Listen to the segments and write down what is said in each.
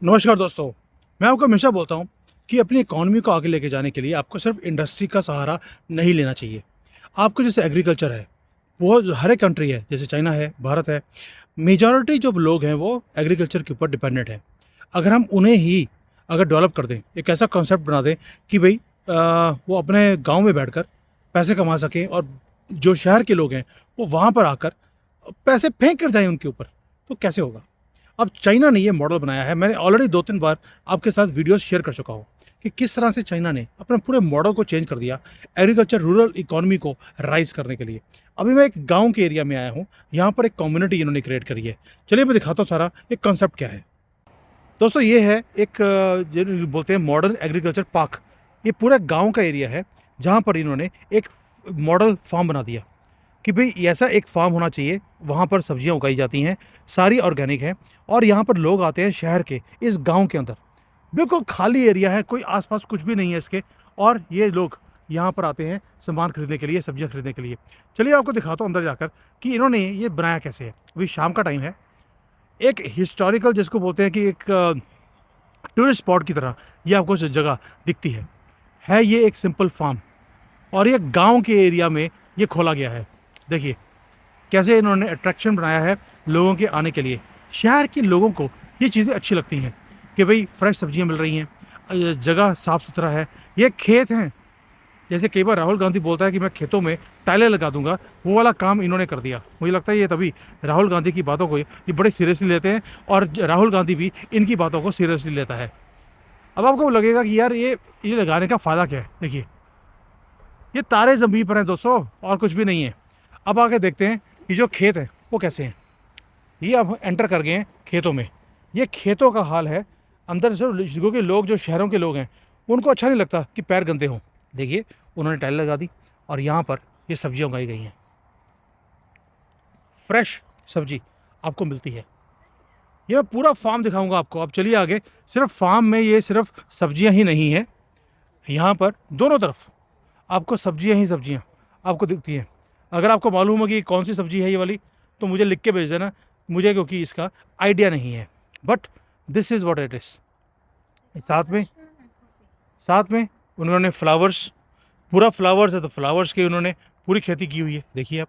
नमस्कार दोस्तों। मैं आपको हमेशा बोलता हूँ कि अपनी इकॉनमी को आगे लेके जाने के लिए आपको सिर्फ इंडस्ट्री का सहारा नहीं लेना चाहिए। आपको जैसे एग्रीकल्चर है, वो हर एक कंट्री है, जैसे चाइना है, भारत है, मेजॉरिटी जो लोग हैं वो एग्रीकल्चर के ऊपर डिपेंडेंट हैं। अगर हम उन्हें ही अगर डेवलप कर दें, एक ऐसा कॉन्सेप्ट बना दें कि भई वो अपने गाँव में बैठकर पैसे कमा सकें और जो शहर के लोग हैं वो वहाँ पर आकर पैसे फेंक कर जाएँ उनके ऊपर, तो कैसे होगा? अब चाइना ने ये मॉडल बनाया है। मैंने ऑलरेडी 2-3 बार आपके साथ वीडियोज़ शेयर कर चुका हूँ कि किस तरह से चाइना ने अपने पूरे मॉडल को चेंज कर दिया, एग्रीकल्चर रूरल इकोनॉमी को राइज़ करने के लिए। अभी मैं एक गाँव के एरिया में आया हूँ, यहाँ पर एक कम्युनिटी इन्होंने क्रिएट करी है। चलिए मैं दिखाता हूँ सारा एक कॉन्सेप्ट क्या है। दोस्तों ये है एक जो बोलते हैं मॉडर्न एग्रीकल्चर पार्क। ये पूरा गाँव का एरिया है, जहाँ पर इन्होंने एक मॉडल फार्म बना दिया कि भई ऐसा एक फार्म होना चाहिए, वहाँ पर सब्जियाँ उगाई जाती हैं, सारी ऑर्गेनिक हैं और यहाँ पर लोग आते हैं शहर के इस गाँव के अंदर। बिल्कुल खाली एरिया है, कोई आस-पास कुछ भी नहीं है इसके और ये लोग यहाँ पर आते हैं सामान खरीदने के लिए, सब्जियाँ खरीदने के लिए। चलिए आपको दिखाता हूँ अंदर जाकर कि इन्होंने ये बनाया कैसे है। अभी शाम का टाइम है, एक हिस्टोरिकल जिसको बोलते हैं कि एक टूरिस्ट स्पॉट की तरह ये आपको जगह दिखती है। ये एक सिंपल फार्म और ये गाँव के एरिया में ये खोला गया है। देखिए कैसे इन्होंने अट्रैक्शन बनाया है लोगों के आने के लिए। शहर के लोगों को ये चीज़ें अच्छी लगती हैं कि भाई फ्रेश सब्जियां मिल रही हैं, जगह साफ़ सुथरा है, ये खेत हैं। जैसे कई बार राहुल गांधी बोलता है कि मैं खेतों में टाइलें लगा दूंगा, वो वाला काम इन्होंने कर दिया। मुझे लगता है ये तभी राहुल गांधी की बातों को ये बड़े सीरियसली लेते हैं और राहुल गांधी भी इनकी बातों को सीरियसली लेता है। अब आपको लगेगा कि यार ये लगाने का फ़ायदा क्या है। देखिए ये तारे ज़मीन पर हैं दोस्तों, और कुछ भी नहीं है। अब आके देखते हैं कि जो खेत है वो कैसे हैं। ये अब एंटर कर गए हैं खेतों में। ये खेतों का हाल है अंदर से, क्योंकि लोग जो शहरों के लोग हैं उनको अच्छा नहीं लगता कि पैर गंदे हों। देखिए उन्होंने टाइल लगा दी और यहाँ पर ये सब्जियाँ उगाई गई हैं। फ्रेश सब्जी आपको मिलती है। ये मैं पूरा फार्म दिखाऊंगा आपको। अब चलिए आगे। सिर्फ फार्म में ये सिर्फ सब्जियाँ ही नहीं है, यहाँ पर दोनों तरफ आपको सब्जियाँ ही सब्जियाँ आपको दिखती हैं। अगर आपको मालूम है कि कौन सी सब्जी है ये वाली, तो मुझे लिख के भेज देना मुझे, क्योंकि इसका आइडिया नहीं है। But this is what it is. साथ में उन्होंने फ्लावर्स, पूरा फ्लावर्स है तो फ्लावर्स की उन्होंने पूरी खेती की हुई है। देखिए आप।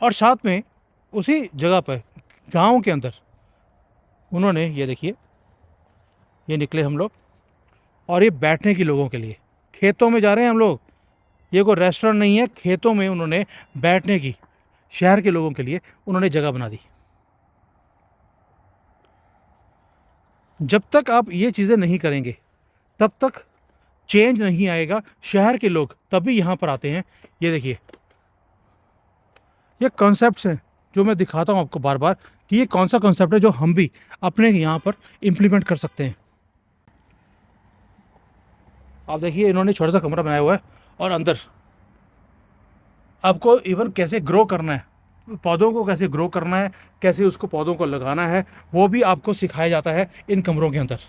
और साथ में उसी जगह पर गांव के अंदर उन्होंने ये देखिए, ये निकले हम लोग और ये बैठने की लोगों के लिए खेतों में जा रहे हैं हम लोग। ये कोई रेस्टोरेंट नहीं है, खेतों में उन्होंने बैठने की शहर के लोगों के लिए उन्होंने जगह बना दी। जब तक आप ये चीज़ें नहीं करेंगे तब तक चेंज नहीं आएगा। शहर के लोग तभी यहाँ पर आते हैं। ये देखिए ये कॉन्सेप्ट्स हैं जो मैं दिखाता हूँ आपको बार बार कि ये कौन सा कॉन्सेप्ट है जो हम भी अपने यहाँ पर इम्प्लीमेंट कर सकते हैं। आप देखिए इन्होंने छोटा सा कमरा बनाया हुआ है और अंदर आपको इवन कैसे ग्रो करना है, पौधों को कैसे ग्रो करना है, कैसे उसको पौधों को लगाना है, वो भी आपको सिखाया जाता है इन कमरों के अंदर।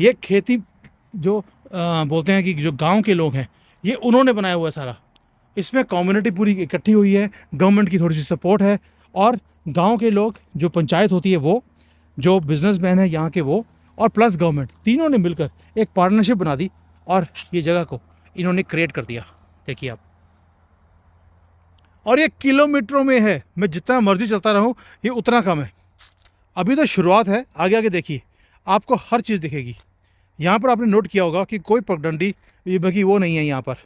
ये खेती जो बोलते हैं कि जो गांव के लोग हैं ये उन्होंने बनाया हुआ है सारा। इसमें कम्युनिटी पूरी इकट्ठी हुई है, गवर्नमेंट की थोड़ी सी सपोर्ट है और गांव के लोग, जो पंचायत होती है वो, जो बिजनेसमैन है यहाँ के वो, और प्लस गवर्नमेंट, तीनों ने मिलकर एक पार्टनरशिप बना दी और ये जगह को इन्होंने क्रिएट कर दिया। देखिए आप। और ये किलोमीटरों में है, मैं जितना मर्जी चलता रहूँ ये उतना कम है। अभी तो शुरुआत है, आगे आगे देखिए आपको हर चीज़ दिखेगी। यहाँ पर आपने नोट किया होगा कि कोई पगडंडी ये बाकी वो नहीं है यहाँ पर,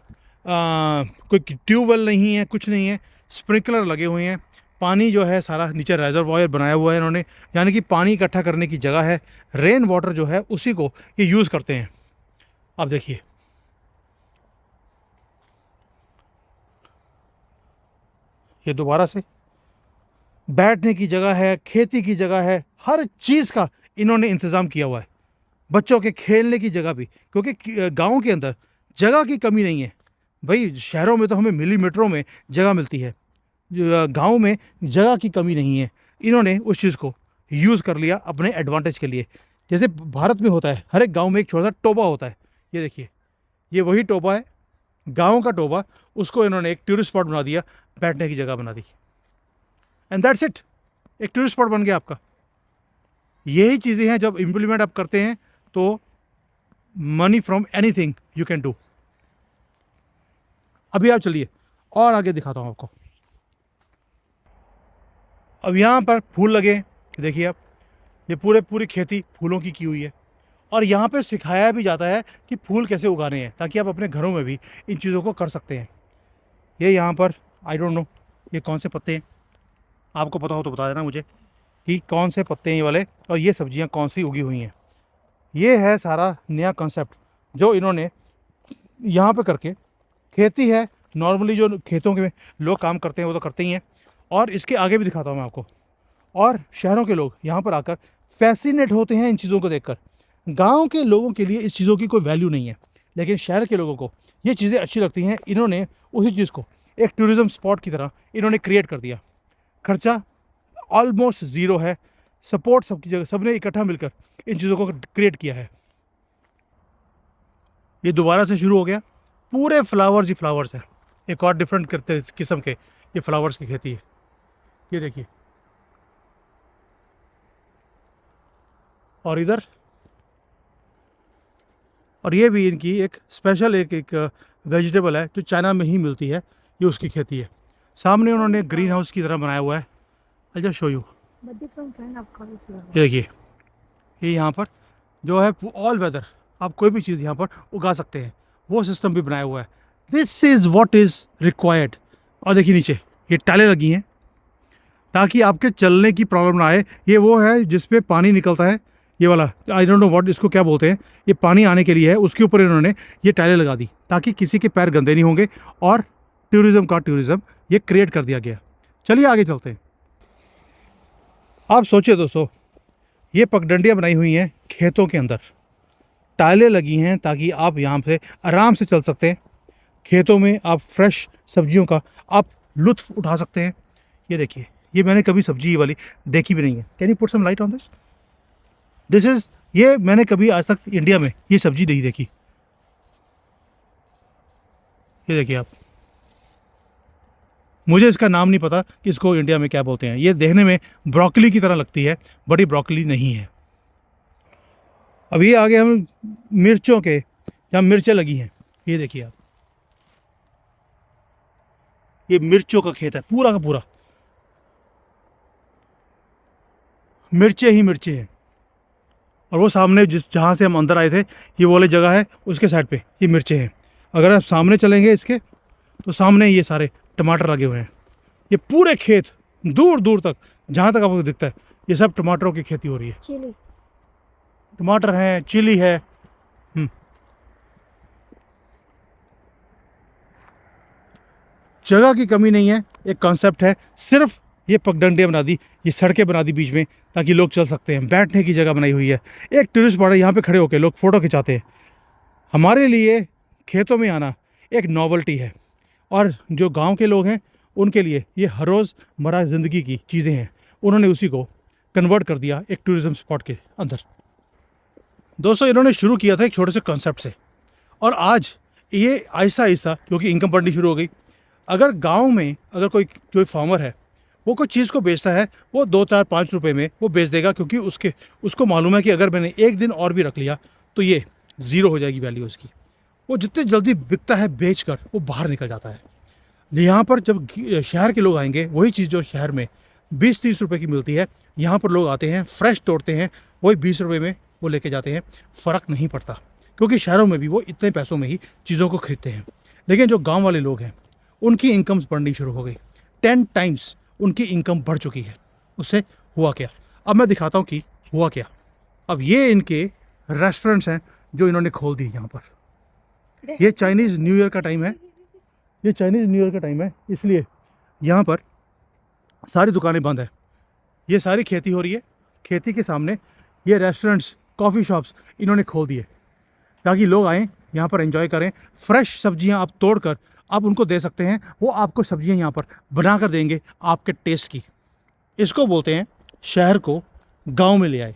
कोई ट्यूबवेल नहीं है, कुछ नहीं है। स्प्रिंकलर लगे हुए हैं। पानी जो है सारा नीचे रेजरवॉयर बनाया हुआ है इन्होंने, यानी कि पानी इकट्ठा करने की जगह है। रेन वाटर जो है उसी को ये यूज़ करते हैं। अब देखिए ये दोबारा से बैठने की जगह है, खेती की जगह है, हर चीज़ का इन्होंने इंतज़ाम किया हुआ है। बच्चों के खेलने की जगह भी, क्योंकि गाँव के अंदर जगह की कमी नहीं है। भाई शहरों में तो हमें मिलीमीटरों में जगह मिलती है, गाँव में जगह की कमी नहीं है। इन्होंने उस चीज़ को यूज़ कर लिया अपने एडवांटेज के लिए। जैसे भारत में होता है, हर एक गाँव में एक छोटा सा टोबा होता है। ये देखिए ये वही टोबा है, गाँव का टोबा। उसको इन्होंने एक टूरिस्ट स्पॉट बना दिया, बैठने की जगह बना दी। एंड दैट्स इट, एक टूरिस्ट स्पॉट बन गया आपका। यही चीज़ें हैं जब इम्प्लीमेंट आप करते हैं तो money from anything you can do. अभी आप चलिए और आगे दिखाता हूँ आपको। अब यहाँ पर फूल लगे, देखिए आप, ये पूरी खेती फूलों की हुई है। और यहाँ पे सिखाया भी जाता है कि फूल कैसे उगाने हैं, ताकि आप अपने घरों में भी इन चीज़ों को कर सकते हैं। ये यहाँ पर आई डोंट नो ये कौन से पत्ते हैं, आपको पता हो तो बता देना मुझे कि कौन से पत्ते हैं ये वाले, और ये सब्जियाँ कौन सी उगी हुई हैं। ये है सारा नया कॉन्सेप्ट जो इन्होंने यहाँ पे करके, खेती है नॉर्मली जो खेतों के लोग काम करते हैं वो तो करते ही हैं, और इसके आगे भी दिखाता हूँ मैं आपको। और शहरों के लोग यहाँ पर आकर फैसिनेट होते हैं इन चीज़ों को देखकर। गांव के लोगों के लिए इस चीज़ों की कोई वैल्यू नहीं है, लेकिन शहर के लोगों को ये चीज़ें अच्छी लगती हैं। इन्होंने उसी चीज़ को एक टूरिज़्म स्पॉट की तरह इन्होंने क्रिएट कर दिया। खर्चा ऑलमोस्ट ज़ीरो है, सपोर्ट सबकी जगह, सबने इकट्ठा मिलकर इन चीज़ों को क्रिएट किया है। ये दोबारा से शुरू हो गया, पूरे फ्लावर्स ही फ्लावर्स हैं, एक और डिफरेंट करते किस्म के ये फ्लावर्स की खेती है। ये देखिए, और इधर, और ये भी इनकी एक स्पेशल एक वेजिटेबल है जो चाइना में ही मिलती है, ये उसकी खेती है। सामने उन्होंने ग्रीन हाउस की तरह बनाया हुआ है। आई जस्ट शो यू, ये देखिए, ये यहाँ पर जो है ऑल वेदर आप कोई भी चीज़ यहाँ पर उगा सकते हैं, वो सिस्टम भी बनाया हुआ है। This is what is required. और देखिए नीचे ये टाइलें लगी हैं ताकि आपके चलने की प्रॉब्लम ना आए। ये वो है जिसपे पानी निकलता है, ये वाला, आई डोंट नो व्हाट इसको क्या बोलते हैं, ये पानी आने के लिए है, उसके ऊपर इन्होंने ये टाइलें लगा दी ताकि किसी के पैर गंदे नहीं होंगे, और टूरिज़्म ये क्रिएट कर दिया गया। चलिए आगे चलते हैं। आप सोचिए दोस्तों, ये पगडंडियाँ बनाई हुई हैं खेतों के अंदर, टाइलें लगी हैं ताकि आप यहाँ से आराम से चल सकते हैं। खेतों में आप फ्रेश सब्जियों का आप लुत्फ़ उठा सकते हैं। ये देखिए, ये मैंने कभी सब्जी ये वाली देखी भी नहीं है। Can you put some light on this? This is, ये मैंने कभी आज तक इंडिया में ये सब्जी नहीं देखी। ये देखिए आप, मुझे इसका नाम नहीं पता कि इसको इंडिया में क्या बोलते हैं। ये देखने में ब्रोकली की तरह लगती है, बट ये ब्रोकली नहीं है। अब ये आगे हम मिर्चों के, जहाँ मिर्चें लगी हैं, ये देखिए आप, ये मिर्चों का खेत है पूरा का पूरा, मिर्चें ही मिर्चें हैं। और वो सामने जहाँ से हम अंदर आए थे, ये वो वाली जगह है, उसके साइड पे ये मिर्चें हैं। अगर आप सामने चलेंगे इसके, तो सामने ये सारे टमाटर लगे हुए हैं। ये पूरे खेत दूर दूर तक, जहाँ तक आपको दिखता है, ये सब टमाटरों की खेती हो रही है। चिली, टमाटर हैं, चिली है। जगह की कमी नहीं है, एक कॉन्सेप्ट है। सिर्फ ये पगडंडियाँ बना दी, ये सड़कें बना दी बीच में ताकि लोग चल सकते हैं। बैठने की जगह बनाई हुई है, एक टूरिस्ट स्पॉट है, यहाँ पे खड़े होकर लोग फ़ोटो खिंचाते हैं। हमारे लिए खेतों में आना एक नॉवल्टी है, और जो गांव के लोग हैं उनके लिए ये हर रोज़मर्रा ज़िंदगी की चीज़ें हैं। उन्होंने उसी को कन्वर्ट कर दिया एक टूरिज़्म स्पॉट के अंदर। दोस्तों, इन्होंने शुरू किया था एक छोटे से कॉन्सेप्ट से, और आज ये आहिस्ता आहिस्ता क्योंकि इनकम बढ़नी शुरू हो गई। अगर गांव में अगर कोई फार्मर है, वो कोई चीज़ को बेचता है, वो 2, 4, 5 रुपए में वो बेच देगा, क्योंकि उसको मालूम है कि अगर मैंने एक दिन और भी रख लिया तो ये ज़ीरो हो जाएगी वैल्यू उसकी। वो जितने जल्दी बिकता है बेचकर वो बाहर निकल जाता है। यहाँ पर जब शहर के लोग आएंगे, वही चीज़ जो शहर में 20-30 रुपए की मिलती है, यहाँ पर लोग आते हैं, फ्रेश तोड़ते हैं, वही 20 रुपए में वो लेके जाते हैं। फ़र्क नहीं पड़ता, क्योंकि शहरों में भी वो इतने पैसों में ही चीज़ों को खरीदते हैं। लेकिन जो गाँव वाले लोग हैं, उनकी इनकम बढ़नी शुरू हो गई। 10 टाइम्स उनकी इनकम बढ़ चुकी है। उससे हुआ क्या, अब मैं दिखाता हूँ कि हुआ क्या। अब ये इनके रेस्टोरेंट्स हैं जो इन्होंने खोल दिए यहाँ पर। ये चाइनीज़ न्यू ईयर का टाइम है, ये चाइनीज़ न्यू ईयर का टाइम है, इसलिए यहाँ पर सारी दुकानें बंद है। ये सारी खेती हो रही है, खेती के सामने ये रेस्टोरेंट्स, कॉफ़ी शॉप्स इन्होंने खोल दिए ताकि लोग आएँ, यहाँ पर एंजॉय करें। फ्रेश सब्जियाँ आप तोड़ कर आप उनको दे सकते हैं, वो आपको सब्जियां यहाँ पर बना कर देंगे आपके टेस्ट की। इसको बोलते हैं शहर को गांव में ले आए।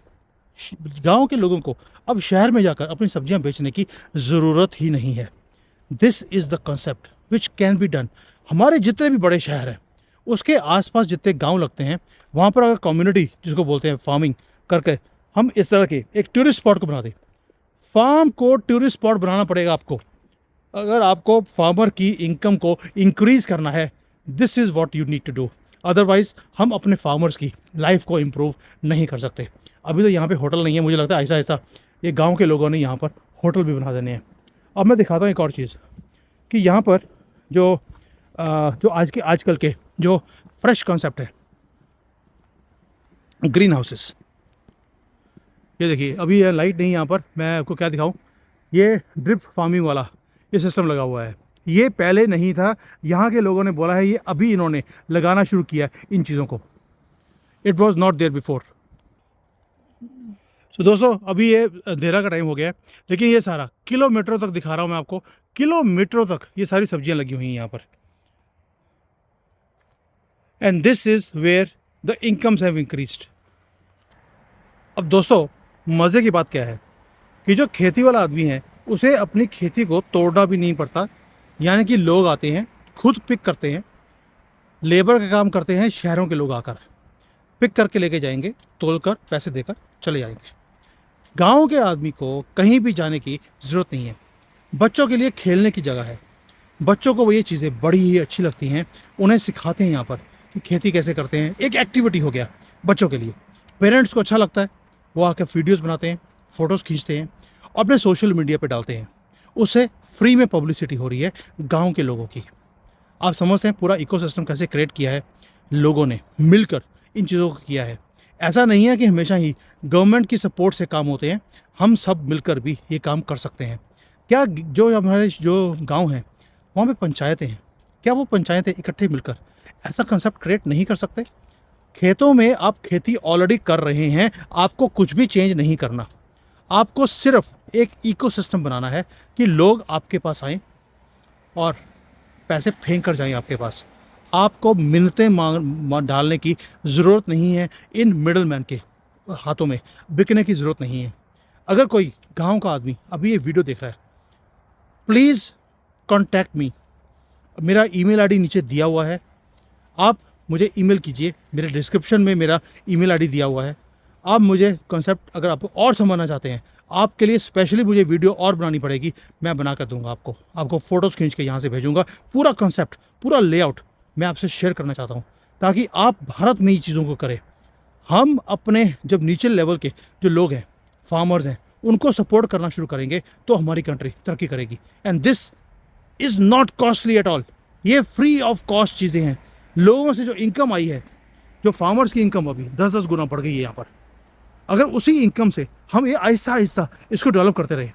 गांव के लोगों को अब शहर में जाकर अपनी सब्जियां बेचने की ज़रूरत ही नहीं है। This is the concept which can be done. हमारे जितने भी बड़े शहर हैं उसके आसपास जितने गांव लगते हैं वहाँ पर अगर कम्युनिटी जिसको बोलते हैं फार्मिंग करके हम इस तरह के एक टूरिस्ट स्पॉट को बना दें। फार्म को टूरिस्ट स्पॉट बनाना पड़ेगा आपको, अगर आपको फार्मर की इनकम को इंक्रीज़ करना है। This is what you need to do, otherwise हम अपने फार्मर्स की लाइफ को इम्प्रूव नहीं कर सकते। अभी तो यहाँ पे होटल नहीं है, मुझे लगता है ऐसा ऐसा ये गांव के लोगों ने यहाँ पर होटल भी बना देने हैं। अब मैं दिखाता हूँ एक और चीज़ कि यहाँ पर जो आजकल के जो फ्रेश कॉन्सेप्ट है ग्रीन हाउसेस। ये देखिए अभी ये लाइट नहीं यहाँ पर, मैं आपको क्या दिखाऊँ, ये ड्रिप फार्मिंग वाला ये सिस्टम लगा हुआ है। ये पहले नहीं था, यहाँ के लोगों ने बोला है, ये अभी इन्होंने लगाना शुरू किया है इन चीज़ों को। It was not there before. तो दोस्तों अभी ये अंधेरा का टाइम हो गया है, लेकिन ये सारा किलोमीटरों तक दिखा रहा हूँ मैं आपको, किलोमीटरों तक ये सारी सब्जियां लगी हुई हैं यहाँ पर। And this is where the incomes have increased. अब दोस्तों मज़े की बात क्या है कि जो खेती वाला आदमी है उसे अपनी खेती को तोड़ना भी नहीं पड़ता, यानी कि लोग आते हैं खुद पिक करते हैं, लेबर का काम करते हैं शहरों के लोग आकर पिक करके लेके जाएंगे, तोल कर पैसे देकर चले जाएंगे। गांव के आदमी को कहीं भी जाने की ज़रूरत नहीं है। बच्चों के लिए खेलने की जगह है, बच्चों को वो ये चीज़ें बड़ी ही अच्छी लगती हैं, उन्हें सिखाते हैं यहाँ पर कि खेती कैसे करते हैं। एक एक्टिविटी हो गया बच्चों के लिए, पेरेंट्स को अच्छा लगता है, वो आकर वीडियोज़ बनाते हैं, फ़ोटोज़ खींचते हैं, अपने सोशल मीडिया पे डालते हैं, उससे फ्री में पब्लिसिटी हो रही है गांव के लोगों की। आप समझते हैं पूरा इकोसिस्टम कैसे क्रिएट किया है, लोगों ने मिलकर इन चीज़ों को किया है। ऐसा नहीं है कि हमेशा ही गवर्नमेंट की सपोर्ट से काम होते हैं, हम सब मिलकर भी ये काम कर सकते हैं। क्या जो हमारे जो गांव हैं वहाँ पे पंचायतें हैं, क्या वो पंचायतें इकट्ठे मिलकर ऐसा कंसेप्ट क्रिएट नहीं कर सकते? खेतों में आप खेती ऑलरेडी कर रहे हैं, आपको कुछ भी चेंज नहीं करना, आपको सिर्फ एक इकोसिस्टम बनाना है कि लोग आपके पास आएँ और पैसे फेंक कर जाएं आपके पास। आपको मिन्नतें डालने की ज़रूरत नहीं है, इन मिडल मैन के हाथों में बिकने की ज़रूरत नहीं है। अगर कोई गांव का आदमी अभी ये वीडियो देख रहा है, प्लीज़ कॉन्टैक्ट मी, मेरा ईमेल आईडी नीचे दिया हुआ है, आप मुझे ईमेल कीजिए, मेरे डिस्क्रिप्शन में मेरा ईमेल आईडी दिया हुआ है। आप मुझे कॉन्सेप्ट अगर आप और समझना चाहते हैं, आपके लिए स्पेशली मुझे वीडियो और बनानी पड़ेगी, मैं बना कर दूंगा आपको फ़ोटोज़ खींच के यहाँ से भेजूंगा। पूरा कॉन्सेप्ट, पूरा लेआउट मैं आपसे शेयर करना चाहता हूँ, ताकि आप भारत में ही चीज़ों को करें। हम अपने जब नीचे लेवल के जो लोग हैं, फार्मर्स हैं, उनको सपोर्ट करना शुरू करेंगे तो हमारी कंट्री तरक्की करेगी। And this is not costly at all, ये फ्री ऑफ कॉस्ट चीज़ें हैं। लोगों से जो इनकम आई है, जो फार्मर्स की इनकम अभी 10-10 गुना बढ़ गई है यहाँ पर, अगर उसी इनकम से हम ये आहिस्ता आहिस्ता इसको डेवलप करते रहे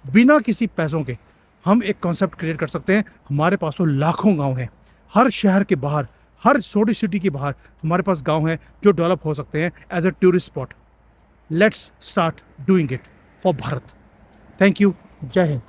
बिना किसी पैसों के, हम एक कॉन्सेप्ट क्रिएट कर सकते हैं। हमारे पास तो लाखों गांव हैं, हर शहर के बाहर, हर छोटी सिटी के बाहर हमारे पास गांव हैं जो डेवलप हो सकते हैं as a tourist spot. Let's start doing it for Bharat. Thank you, जय हिंद।